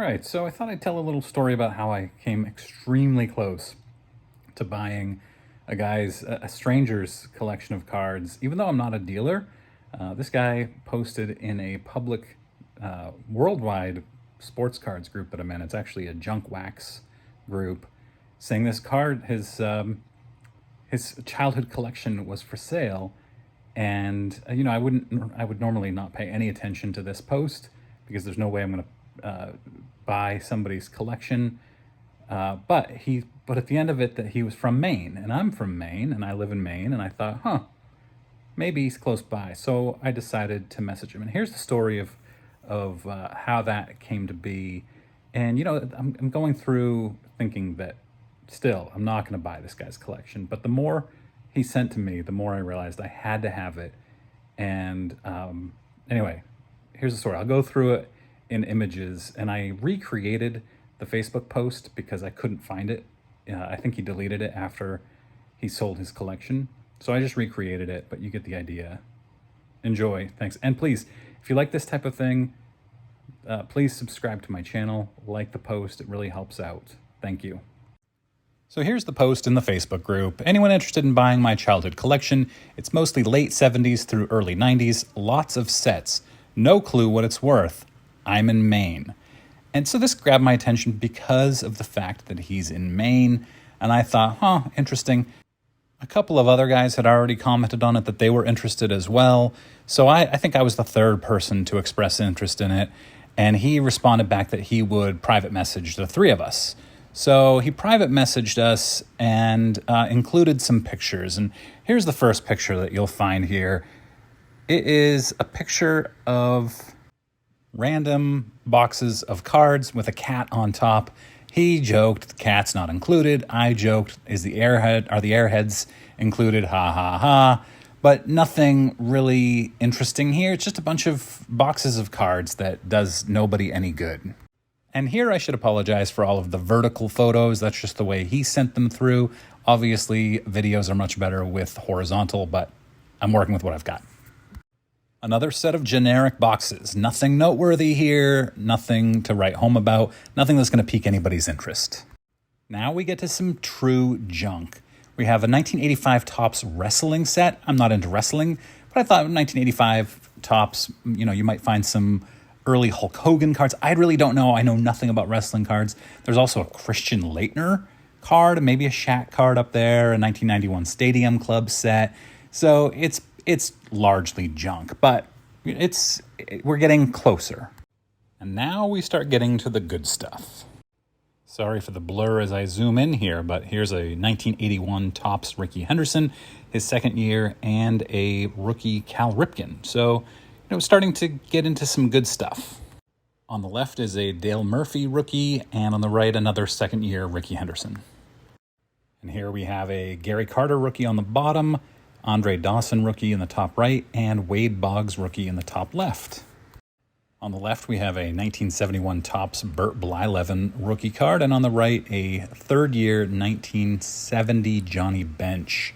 right, so I thought I'd tell a little story about how I came extremely close to buying a stranger's collection of cards. Even though I'm not a dealer, this guy posted in a public, worldwide sports cards group that I'm in. It's actually a junk wax group, saying this card, his childhood collection was for sale, and I would normally not pay any attention to this post because there's no way I'm going to buy somebody's collection. But at the end of it, that he was from Maine, and I'm from Maine, and I live in Maine, and I thought, maybe he's close by. So I decided to message him, and here's the story of how that came to be. And I'm going through thinking that still I'm not going to buy this guy's collection, but the more he sent to me, the more I realized I had to have it. And anyway, here's the story. I'll go through it in images, and I recreated the Facebook post because I couldn't find it. I think he deleted it after he sold his collection. So I just recreated it, but you get the idea. Enjoy. Thanks. And please, if you like this type of thing, please subscribe to my channel, like the post. It really helps out. Thank you. So here's the post in the Facebook group. Anyone interested in buying my childhood collection? It's mostly late 70s through early 90s. Lots of sets. No clue what it's worth. I'm in Maine. And so this grabbed my attention because of the fact that he's in Maine. And I thought, interesting. A couple of other guys had already commented on it that they were interested as well. So I think I was the third person to express interest in it. And he responded back that he would private message the three of us. So he private messaged us and included some pictures. And here's the first picture that you'll find here. It is a picture of random boxes of cards with a cat on top. He joked, the cat's not included. I joked, are the airheads included? Ha ha ha. But nothing really interesting here. It's just a bunch of boxes of cards that does nobody any good. And here I should apologize for all of the vertical photos. That's just the way he sent them through. Obviously, videos are much better with horizontal, but I'm working with what I've got. Another set of generic boxes. Nothing noteworthy here, nothing to write home about, nothing that's going to pique anybody's interest. Now we get to some true junk. We have a 1985 Topps wrestling set. I'm not into wrestling, but I thought 1985 Topps, you might find some early Hulk Hogan cards. I really don't know. I know nothing about wrestling cards. There's also a Christian Laettner card, maybe a Shaq card up there, a 1991 Stadium Club set. So it's largely junk, but we're getting closer. And now we start getting to the good stuff. Sorry for the blur as I zoom in here, but here's a 1981 Topps Rickey Henderson, his second year, and a rookie Cal Ripken. So starting to get into some good stuff. On the left is a Dale Murphy rookie, and on the right, another second-year Rickey Henderson. And here we have a Gary Carter rookie on the bottom, Andre Dawson rookie in the top right, and Wade Boggs rookie in the top left. On the left, we have a 1971 Topps Burt Blyleven rookie card, and on the right, a third-year 1970 Johnny Bench.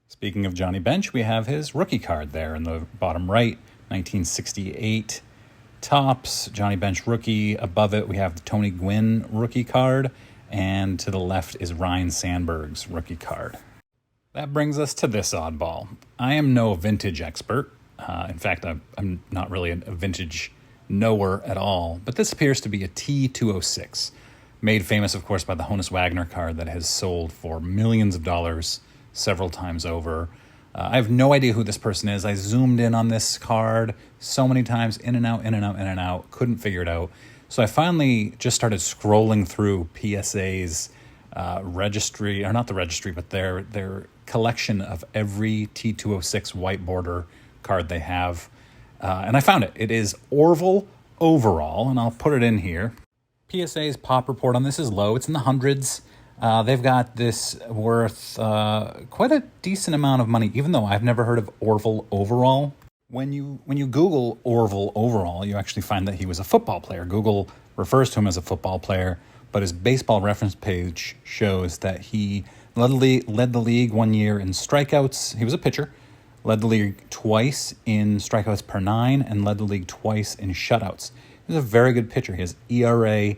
Speaking of Johnny Bench, we have his rookie card there in the bottom right, 1968 Topps Johnny Bench rookie. Above it, we have the Tony Gwynn rookie card, and to the left is Ryan Sandberg's rookie card. That brings us to this oddball. I am no vintage expert. In fact, I'm not really a vintage knower at all, but this appears to be a T206, made famous, of course, by the Honus Wagner card that has sold for millions of dollars several times over. I have no idea who this person is. I zoomed in on this card so many times, in and out, in and out, in and out, couldn't figure it out. So I finally just started scrolling through PSA's registry, or not the registry, but their collection of every T206 white border card they have. And I found it. It is Orville overall, and I'll put it in here. PSA's pop report on this is low. It's in the hundreds. They've got this worth quite a decent amount of money, even though I've never heard of Orville overall. When you Google Orville overall, you actually find that he was a football player. Google refers to him as a football player, but his baseball reference page shows that he led the league 1 year in strikeouts. He was a pitcher. Led the league twice in strikeouts per 9 and led the league twice in shutouts. He's a very good pitcher. His ERA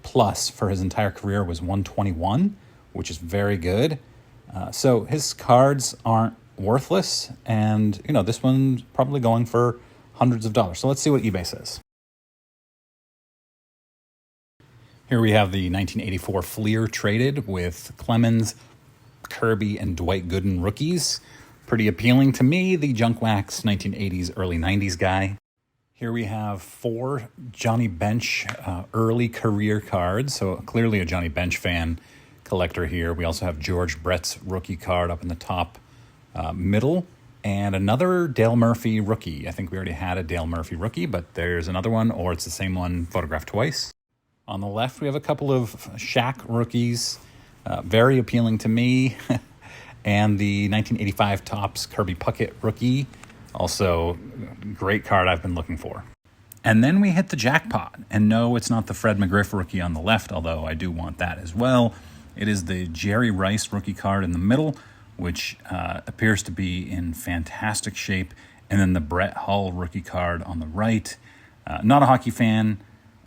plus for his entire career was 121, which is very good. So his cards aren't worthless, and this one's probably going for hundreds of dollars. So let's see what eBay says. Here we have the 1984 Fleer traded with Clemens, Kirby, and Dwight Gooden rookies. Pretty appealing to me, the junk wax 1980s, early 90s guy. Here we have 4 Johnny Bench early career cards, so clearly a Johnny Bench fan collector here. We also have George Brett's rookie card up in the top middle, and another Dale Murphy rookie. I think we already had a Dale Murphy rookie, but there's another one, or it's the same one photographed twice. On the left, we have a couple of Shaq rookies, very appealing to me, and the 1985 Topps Kirby Puckett rookie. Also, great card I've been looking for. And then we hit the jackpot. And no, it's not the Fred McGriff rookie on the left, although I do want that as well. It is the Jerry Rice rookie card in the middle, which appears to be in fantastic shape. And then the Brett Hull rookie card on the right. Not a hockey fan.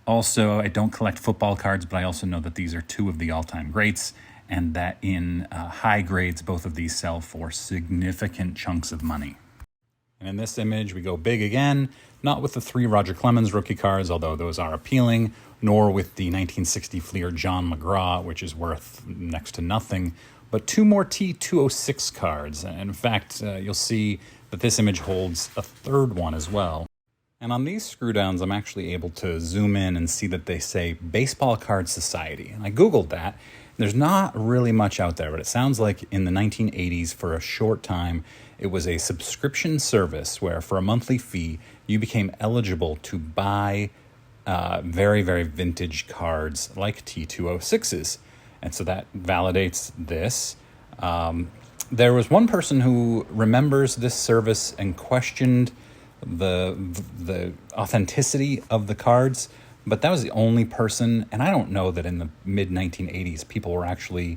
Also, I don't collect football cards, but I also know that these are 2 of the all-time greats, and that in high grades, both of these sell for significant chunks of money. And in this image, we go big again, not with the 3 Roger Clemens rookie cards, although those are appealing, nor with the 1960 Fleer John McGraw, which is worth next to nothing, but 2 more T206 cards. And in fact, you'll see that this image holds a 3rd one as well. And on these screw downs, I'm actually able to zoom in and see that they say Baseball Card Society. And I Googled that. There's not really much out there, but it sounds like in the 1980s, for a short time, it was a subscription service where for a monthly fee, you became eligible to buy very, very vintage cards like T206s. And so that validates this. There was one person who remembers this service and questioned the authenticity of the cards, but that was the only person, and I don't know that in the mid-1980s people were actually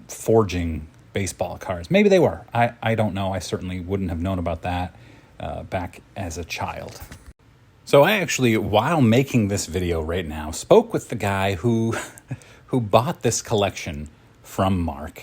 forging baseball cards. Maybe they were. I don't know. I certainly wouldn't have known about that back as a child. So I actually, while making this video right now, spoke with the guy who bought this collection from Mark.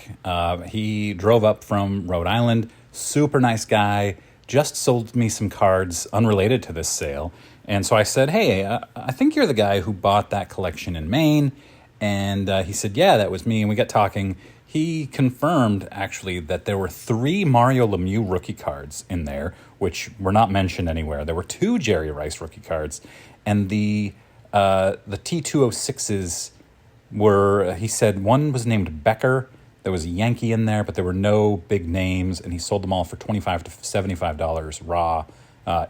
He drove up from Rhode Island, super nice guy, just sold me some cards unrelated to this sale. And so I said, hey, I think you're the guy who bought that collection in Maine. And he said, yeah, that was me. And we got talking. He confirmed, actually, that there were 3 Mario Lemieux rookie cards in there, which were not mentioned anywhere. There were 2 Jerry Rice rookie cards. And the T206s were, he said, one was named Becker. There was a Yankee in there, but there were no big names, and he sold them all for $25 to $75 raw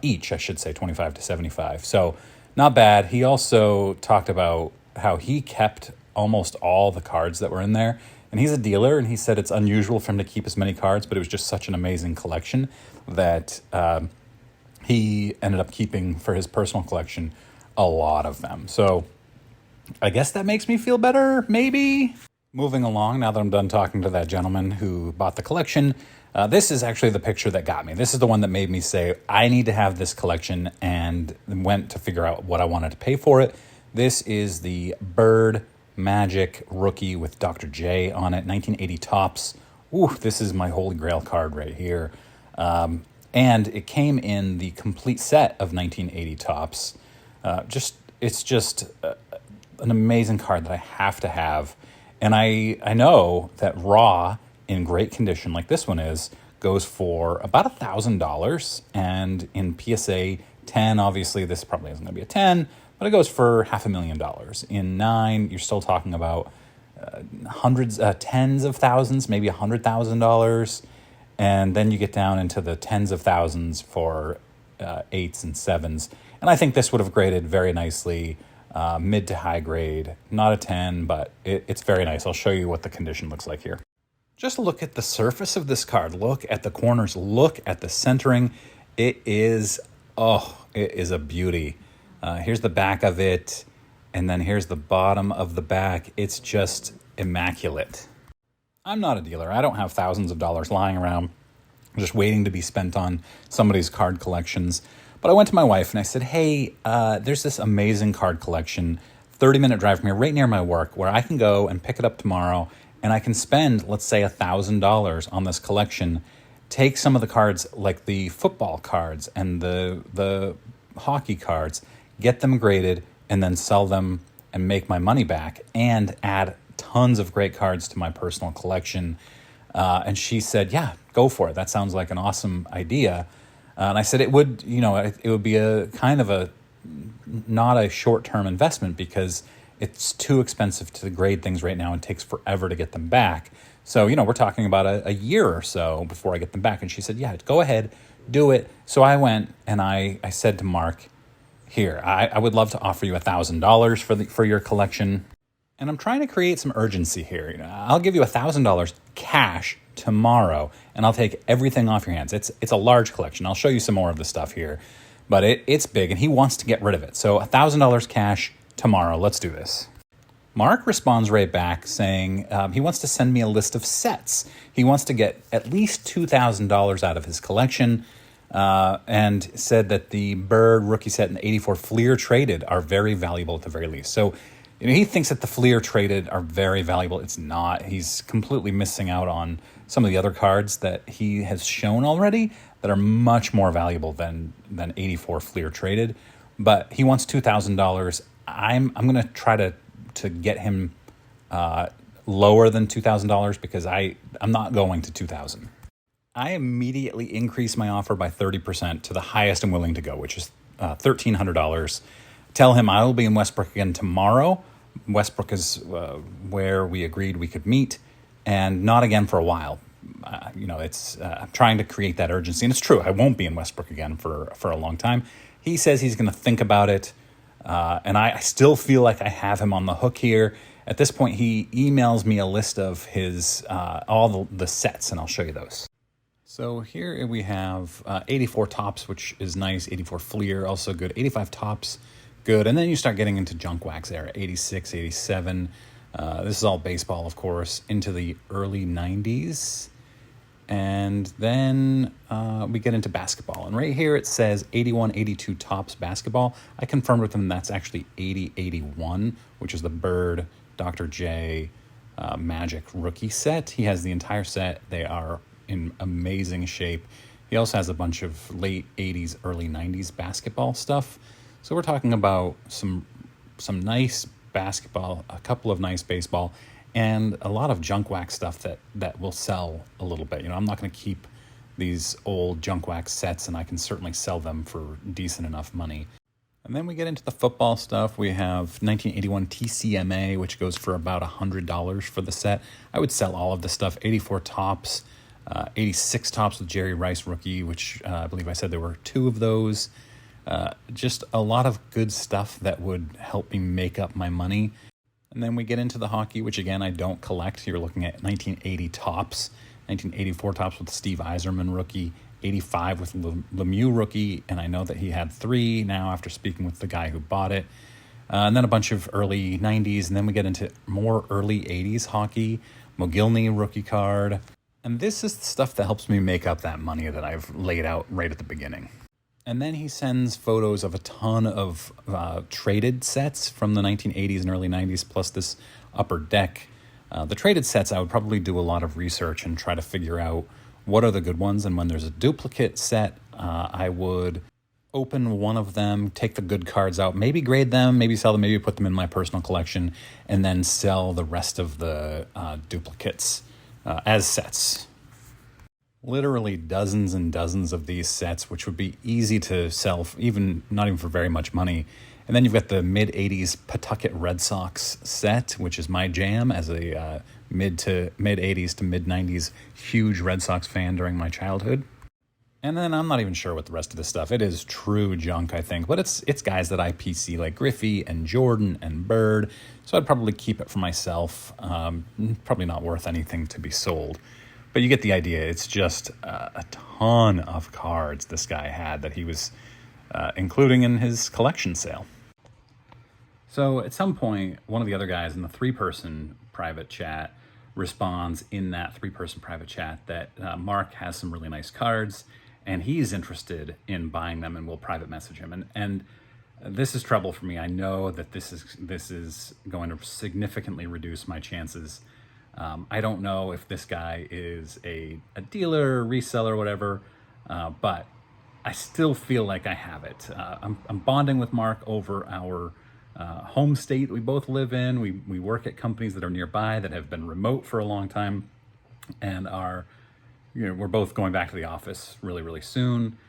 each, I should say, $25 to $75. So not bad. He also talked about how he kept almost all the cards that were in there, and he's a dealer, and he said it's unusual for him to keep as many cards, but it was just such an amazing collection that he ended up keeping for his personal collection a lot of them. So I guess that makes me feel better, maybe? Moving along, now that I'm done talking to that gentleman who bought the collection, this is actually the picture that got me. This is the one that made me say, I need to have this collection, and went to figure out what I wanted to pay for it. This is the Bird Magic rookie with Dr. J on it, 1980 Topps. Ooh, this is my holy grail card right here. And it came in the complete set of 1980 Topps. It's just an amazing card that I have to have. And I know that raw, in great condition like this one is, goes for about $1,000. And in PSA 10, obviously this probably isn't going to be a 10, but it goes for $500,000. In 9, you're still talking about tens of thousands, maybe $100,000. And then you get down into the tens of thousands for 8s and 7s. And I think this would have graded very nicely. Mid to high grade, not a 10, but it's very nice. I'll show you what the condition looks like here. Just look at the surface of this card. Look at the corners. Look at the centering. It is a beauty. Here's the back of it, and then here's the bottom of the back. It's just immaculate. I'm not a dealer. I don't have thousands of dollars lying around just waiting to be spent on somebody's card collections. But I went to my wife and I said, hey, there's this amazing card collection 30-minute drive from here, right near my work, where I can go and pick it up tomorrow, and I can spend, let's say, $1,000 on this collection, take some of the cards, like the football cards and the hockey cards, get them graded, and then sell them and make my money back, and add tons of great cards to my personal collection. And she said, yeah, go for it. That sounds like an awesome idea. And I said it would, it would be a kind of a, not a short-term investment, because it's too expensive to grade things right now and takes forever to get them back. So, we're talking about a year or so before I get them back. And she said, yeah, go ahead, do it. So I went and I said to Mark, here, I would love to offer you $1,000 for your collection. And I'm trying to create some urgency here. I'll give you $1,000 cash tomorrow, and I'll take everything off your hands. It's a large collection. I'll show you some more of the stuff here, but it's big, and he wants to get rid of it. So $1,000 cash tomorrow. Let's do this. Mark responds right back saying he wants to send me a list of sets. He wants to get at least $2,000 out of his collection, and said that the Bird rookie set and the 84 Fleer traded are very valuable at the very least. So he thinks that the Fleer traded are very valuable. It's not. He's completely missing out on some of the other cards that he has shown already that are much more valuable than 84 Fleer traded. But he wants $2,000. I'm going to try to get him lower than $2,000, because I'm not going to $2,000. I immediately increase my offer by 30% to the highest I'm willing to go, which is $1,300. Tell him I will be in Westbrook again tomorrow. Westbrook is where we agreed we could meet, and not again for a while. I'm trying to create that urgency, and it's true. I won't be in Westbrook again for a long time. He says he's going to think about it, and I still feel like I have him on the hook here. At this point, he emails me a list of his all the sets, and I'll show you those. So here we have 84 Tops, which is nice. 84 Fleer, also good. 85 Tops, good. And then you start getting into junk wax era, 86, 87. This is all baseball, of course, into the early 90s. And then we get into basketball. And right here it says 81, 82 Tops basketball. I confirmed with him that's actually 80, 81, which is the Bird Dr. J Magic rookie set. He has the entire set. They are in amazing shape. He also has a bunch of late 80s, early 90s basketball stuff. So we're talking about some nice basketball, a couple of nice baseball, and a lot of junk wax stuff that will sell a little bit. I'm not going to keep these old junk wax sets, and I can certainly sell them for decent enough money. And then we get into the football stuff. We have 1981 TCMA, which goes for about $100 for the set. I would sell all of the stuff. 84 Tops, 86 Tops with Jerry Rice rookie, which I believe I said there were 2 of those. Just a lot of good stuff that would help me make up my money. And then we get into the hockey, which again, I don't collect. You're looking at 1980 Tops, 1984 Tops with Steve Yzerman rookie, 85 with Lemieux rookie, and I know that he had 3 now after speaking with the guy who bought it. And then a bunch of early 90s, and then we get into more early 80s hockey, Mogilny rookie card. And this is the stuff that helps me make up that money that I've laid out right at the beginning. And then he sends photos of a ton of traded sets from the 1980s and early 90s, plus this upper deck. The traded sets, I would probably do a lot of research and try to figure out what are the good ones. And when there's a duplicate set, I would open one of them, take the good cards out, maybe grade them, maybe sell them, maybe put them in my personal collection, and then sell the rest of the duplicates as sets. Literally dozens and dozens of these sets, which would be easy to sell, not even for very much money. And then you've got the mid-'80s Pawtucket Red Sox set, which is my jam as a mid-'80s to mid-'90s huge Red Sox fan during my childhood. And then I'm not even sure what the rest of this stuff. It is true junk, I think, but it's guys that I PC like Griffey and Jordan and Bird, so I'd probably keep it for myself. Probably not worth anything to be sold. But you get the idea. It's just a ton of cards this guy had that he was including in his collection sale. So at some point, one of the other guys in the 3-person private chat responds in that 3-person private chat that Mark has some really nice cards and he's interested in buying them, and we'll private message him. And This is trouble for me. I know that this is going to significantly reduce my chances. I don't know if this guy is a dealer, reseller, whatever, but I still feel like I have it. I'm bonding with Mark over our home state we both live in. We work at companies that are nearby that have been remote for a long time, and we're both going back to the office really, really soon.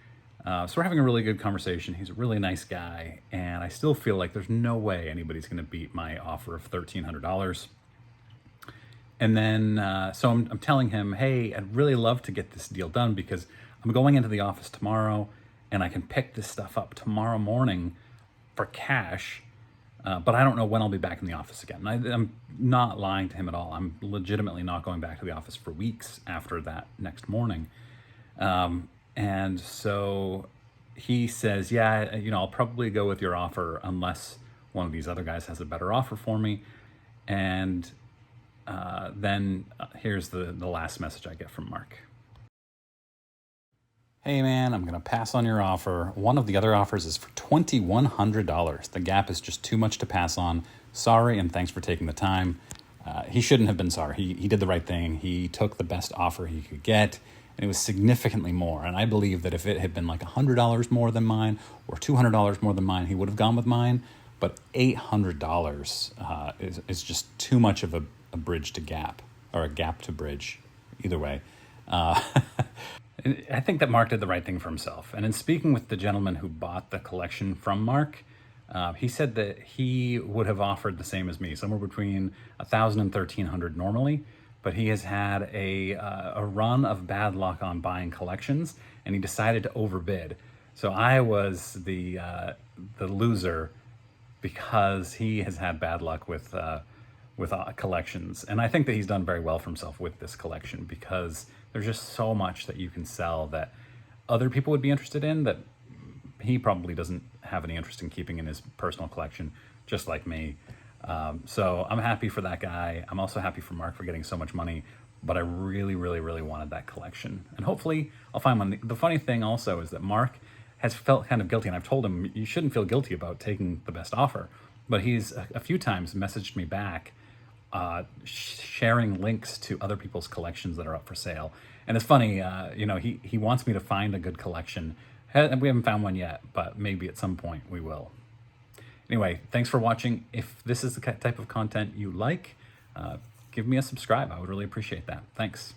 So we're having a really good conversation. He's a really nice guy, and I still feel like there's no way anybody's going to beat my offer of $1,300. And then, so I'm telling him, hey, I'd really love to get this deal done because I'm going into the office tomorrow, and I can pick this stuff up tomorrow morning for cash. But I don't know when I'll be back in the office again. I'm not lying to him at all. I'm legitimately not going back to the office for weeks after that next morning. And so he says, yeah, I'll probably go with your offer unless one of these other guys has a better offer for me. And then here's the last message I get from Mark. Hey man, I'm gonna pass on your offer. One of the other offers is for $2,100. The gap is just too much to pass on. Sorry, and thanks for taking the time. He shouldn't have been sorry. He did the right thing. He took the best offer he could get, and it was significantly more. And I believe that if it had been like $100 more than mine or $200 more than mine, he would have gone with mine. But $800 is just too much of a bridge to gap, or a gap to bridge, either way. I think that Mark did the right thing for himself. And in speaking with the gentleman who bought the collection from Mark, he said that he would have offered the same as me, somewhere between $1,000 and $1,300 normally. But he has had a run of bad luck on buying collections, and he decided to overbid. So I was the loser because he has had bad luck with collections. And I think that he's done very well for himself with this collection because there's just so much that you can sell that other people would be interested in that he probably doesn't have any interest in keeping in his personal collection, just like me. So I'm happy for that guy. I'm also happy for Mark for getting so much money, but I really, really, really wanted that collection. And hopefully I'll find one. The funny thing also is that Mark has felt kind of guilty, and I've told him, you shouldn't feel guilty about taking the best offer. But he's a few times messaged me back, sharing links to other people's collections that are up for sale. And it's funny, he wants me to find a good collection. And we haven't found one yet, but maybe at some point we will. Anyway, thanks for watching. If this is the type of content you like, give me a subscribe. I would really appreciate that. Thanks.